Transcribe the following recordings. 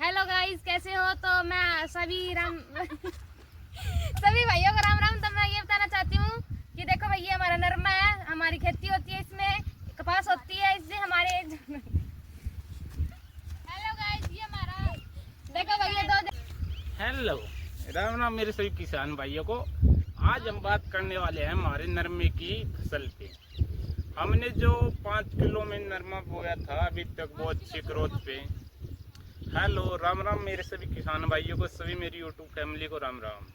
Hello guys, कैसे हो? तो मैं सभी भाइयों को राम राम। तो मैं ये बताना चाहती हूँ कि देखो भैया, हमारा नरमा है, हमारी खेती होती है, इसमें कपास होती है, इससे हमारे हेलो गाइस, ये हमारा देखो भैया हेलो राम राम मेरे सभी किसान भाइयों को। आज हम बात करने वाले हैं हमारे नरमे की फसल पे। हमने जो 5 किलो में नरमा बोया था, अभी तक वो अच्छी ग्रोथ पे। हेलो राम राम मेरे सभी किसान भाइयों को, सभी मेरी यूट्यूब फैमिली को राम राम।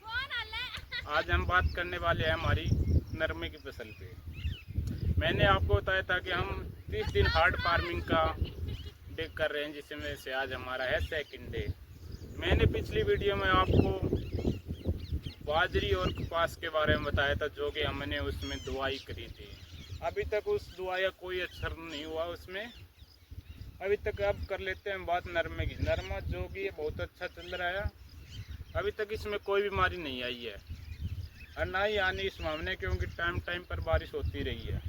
आज हम बात करने वाले हैं हमारी नरमे की फसल पे। मैंने आपको बताया था कि हम 30 दिन हार्ड फार्मिंग का डे कर रहे हैं, जिसमें से आज हमारा है सेकंड डे। मैंने पिछली वीडियो में आपको बाजरी और कपास के बारे में बताया था, जो कि हमने उसमें दवाई करी थी। अभी तक उस दवाई का कोई असर नहीं हुआ उसमें अभी तक। अब कर लेते हैं बात नरमे की। नरमा जो कि बहुत अच्छा चल रहा है, अभी तक इसमें कोई बीमारी नहीं आई है और ना ही आने इसमें हमने, क्योंकि टाइम टाइम पर बारिश होती रही है।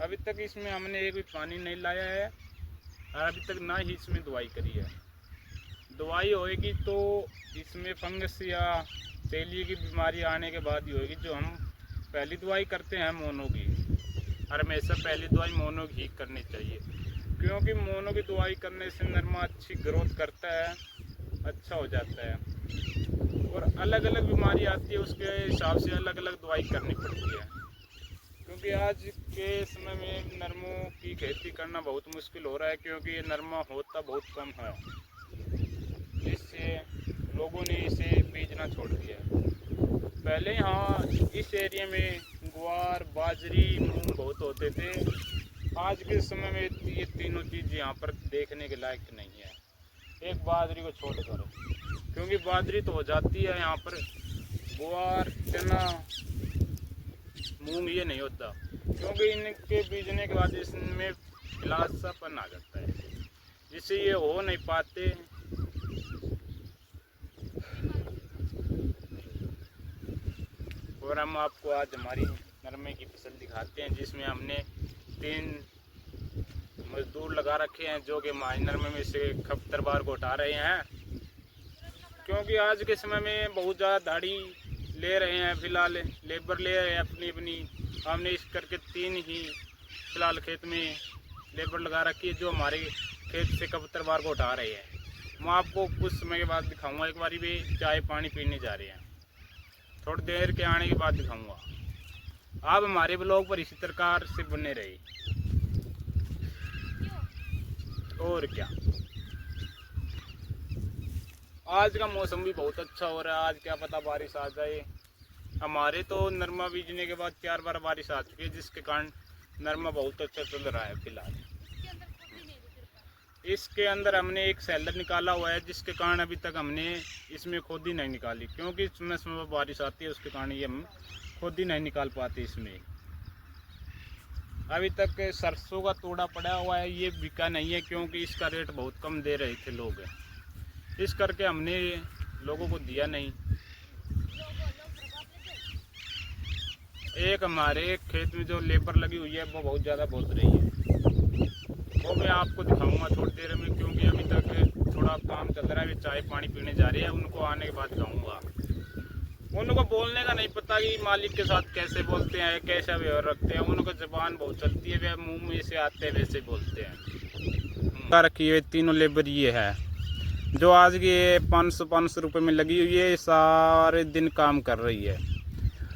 अभी तक इसमें हमने एक भी पानी नहीं लाया है और अभी तक ना ही इसमें दवाई करी है। दवाई होएगी तो इसमें फंगस या तेलिए की बीमारी आने के बाद ही होएगी। जो हम पहली दवाई करते हैं मोनो की, और हमेशा पहली दवाई मोनो की करनी चाहिए, क्योंकि मोनो की दवाई करने से नरमा अच्छी ग्रोथ करता है, अच्छा हो जाता है। और अलग अलग बीमारी आती है, उसके हिसाब से अलग अलग दवाई करनी पड़ती है, क्योंकि आज के समय में नरमों की खेती करना बहुत मुश्किल हो रहा है, क्योंकि ये नरमा होता बहुत कम है, जिससे लोगों ने इसे बीजना छोड़ दिया। पहले यहाँ इस एरिया में ग्वार, बाजरी, मूंग बहुत होते थे। आज के समय में ये तीनों चीज़ यहाँ पर देखने के लायक नहीं है, एक बाजरी को छोड़कर, क्योंकि बाजरी तो हो जाती है यहाँ पर। ग्वार, चना, मूंग ये नहीं होता, क्योंकि इनके बीजने के बाद इसमें फिलासापन आ जाता है, जिससे ये हो नहीं पाते। और हम आपको आज हमारी नरमे की फसल दिखाते हैं, जिसमें हमने 3 मजदूर लगा रखे हैं, जो कि हमारे नरमे में से खपतरबार को हटा रहे हैं, क्योंकि आज के समय में बहुत ज़्यादा दाढ़ी ले रहे हैं। फिलहाल लेबर ले रहे हैं अपनी अपनी। हमने इस करके 3 ही फिलहाल खेत में लेबर लगा रखी है, जो हमारे खेत से खपतरबार को हटा रहे हैं। मैं आपको कुछ समय के बाद दिखाऊंगा। एक बारी भी चाय पानी पीने जा रहे हैं, थोड़ी देर के आने के बाद दिखाऊंगा। आप हमारे ब्लॉग पर इसी प्रकार से बने रहे। और क्या, आज का मौसम भी बहुत अच्छा हो रहा है। आज क्या पता बारिश आ जाए। हमारे तो नरमा बीजने के बाद 4 बार बारिश आ चुकी है, जिसके कारण नरमा बहुत अच्छा चल रहा है। फिलहाल इसके अंदर हमने एक सेलर निकाला हुआ है, जिसके कारण अभी तक हमने इसमें खोदी नहीं निकाली, क्योंकि समय समय बारिश आती है, उसके कारण ये हम खोदी नहीं निकाल पाते। इसमें अभी तक सरसों का तोड़ा पड़ा हुआ है, ये बिका नहीं है, क्योंकि इसका रेट बहुत कम दे रहे थे लोग, इस करके हमने लोगों को दिया नहीं। एक हमारे खेत में जो लेबर लगी हुई है, वो बहुत ज़्यादा बोल रही है, वो मैं आपको दिखाऊंगा थोड़ी देर में, क्योंकि अभी तक थोड़ा काम चल रहा है। वे चाय पानी पीने जा रही है, उनको आने के बाद दिखाऊंगा। उनको बोलने का नहीं पता कि मालिक के साथ कैसे बोलते हैं, कैसा व्यवहार रखते हैं। उनको ज़बान बहुत चलती है, वे मुंह में से आते हैं वैसे बोलते हैं। रखी हुई 3 लेबर ये है, जो आज की 500 रुपये में लगी हुई है, सारे दिन काम कर रही है।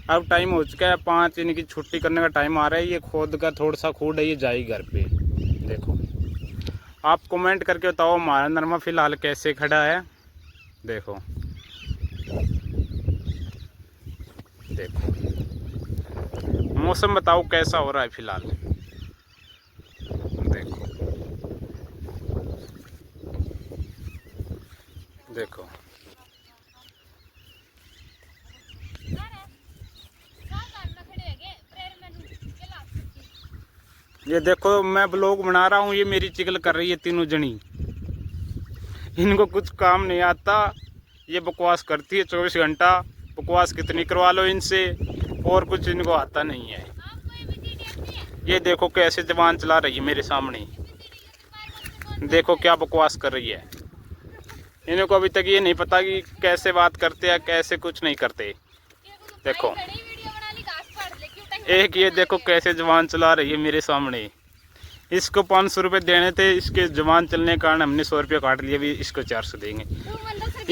अब टाइम हो चुका है 5, इनकी छुट्टी करने का टाइम आ रहा है। ये खोद का थोड़ा सा खूड है, ये जाएगी घर पे। देखो, आप कमेंट करके बताओ हमारा नरमा फिलहाल कैसे खड़ा है। देखो देखो, मौसम बताओ कैसा हो रहा है फिलहाल। देखो देखो, ये देखो, मैं ब्लॉग बना रहा हूँ, ये मेरी चिकल कर रही है। तीनों जनी, इनको कुछ काम नहीं आता, ये बकवास करती है 24 घंटा। बकवास कितनी करवा लो इनसे, और कुछ इनको आता नहीं है। ये देखो कैसे जबान चला रही है मेरे सामने, देखो क्या बकवास कर रही है। इनको अभी तक ये नहीं पता कि कैसे बात करते हैं, कैसे कुछ नहीं करते। देखो एक ये देखो कैसे जवान चला रही है मेरे सामने। इसको 500 रुपये देने थे, इसके जवान चलने के कारण हमने 100 रुपये काट लिया, अभी इसको 400 देंगे।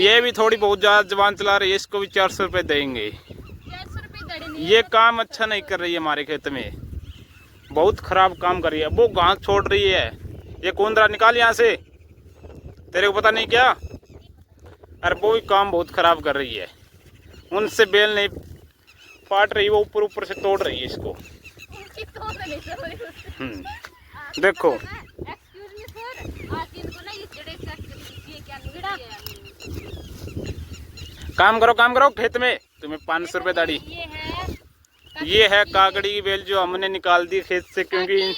ये भी थोड़ी बहुत ज़्यादा जवान चला रही है, इसको भी 400 रुपये देंगे। ये काम अच्छा नहीं कर रही है हमारे खेत में, बहुत खराब काम कर रही है। वो घास छोड़ रही है, ये कोंदरा निकाल यहाँ से, तेरे को पता नहीं क्या? अरे वो भी काम बहुत खराब कर रही है, उनसे बेल नहीं पाट रही, वो ऊपर ऊपर से तोड़ रही है इसको। देखो काम करो खेत में, तुम्हें 500 रुपये दाढ़ी। ये है काकड़ी की बेल जो हमने निकाल दी खेत से, क्योंकि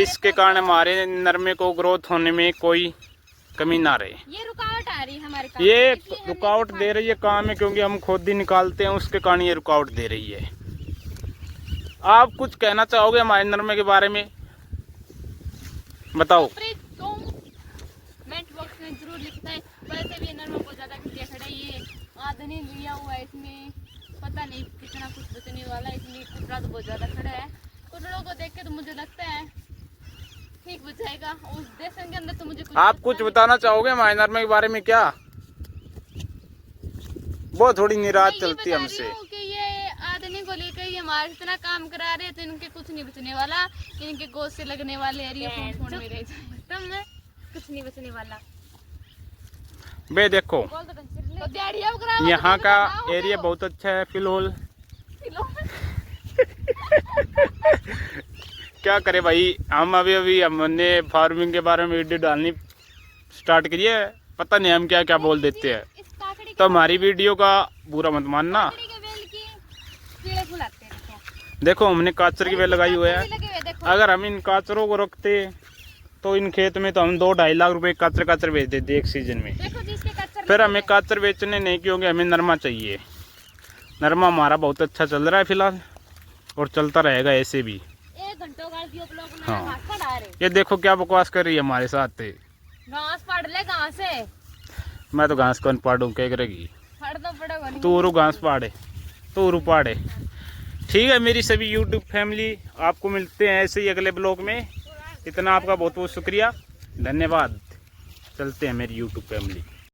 इसके कारण हमारे नरमे को ग्रोथ होने में कोई कमी ना रहे। ये रुकावट आ रही है हमारे काम, ये रुकावट दे रही है काम में, क्योंकि हम खुद ही निकालते हैं, उसके कारण ये रुकावट दे रही है। आप कुछ कहना चाहोगे हमारे नरमे के बारे में? बताओ। कमेंट बॉक्स में जरूर लिखना है। वैसे भी नरमा बहुत ज्यादा घटिया खड़ा है, ये आदमी लिया हुआ है, इसमें पता नहीं कितना कुछ बचने वाला है, इसलिए कुतरा तो बहुत ज्यादा खड़ा है। कुतरों को देख के तो मुझे लगता है ठीक बचाएगा, उस देश के अंदर तो मुझे कुछ आप कुछ बताना चाहोगे हमारे नरमे के बारे में? क्या वो थोड़ी निराश चलती है हमसे कि ये आदमी को लेकर ये हमारे इतना काम करा रहे हैं, तो इनके कुछ नहीं बचने वाला, इनके गोद से लगने वाले एरिया फोन में रह जाए, कुछ नहीं बचने वाला। बे देखो यहाँ का एरिया बहुत अच्छा है फिलहाल। क्या करे भाई, हम अभी हमने फार्मिंग के बारे में वीडियो डालनी स्टार्ट करी है, पता नहीं हम क्या क्या बोल देते हैं, तो हमारी वीडियो का बुरा मत मानना। देखो हमने काचर की बेल लगाई हुई है, अगर हम इन काचरों को रखते तो इन खेत में तो हम 2-2.5 लाख रुपए काचर बेच देते एक सीजन में। फिर हमें काचर बेचने नहीं, क्योंकि हमें नरमा चाहिए। नरमा हमारा बहुत अच्छा चल रहा है फिलहाल, और चलता रहेगा ऐसे भी। हाँ ये देखो क्या बकवास कर रही है हमारे साथ। घास पाड़ ले घास है, मैं तो घास कौन पाड़ू, क्या करेगी? तू घास पाड़े, तू पाड़े। ठीक है मेरी सभी यूट्यूब फैमिली, आपको मिलते हैं ऐसे ही अगले ब्लॉग में। इतना आपका बहुत बहुत शुक्रिया, धन्यवाद। चलते हैं मेरी यूट्यूब फैमिली।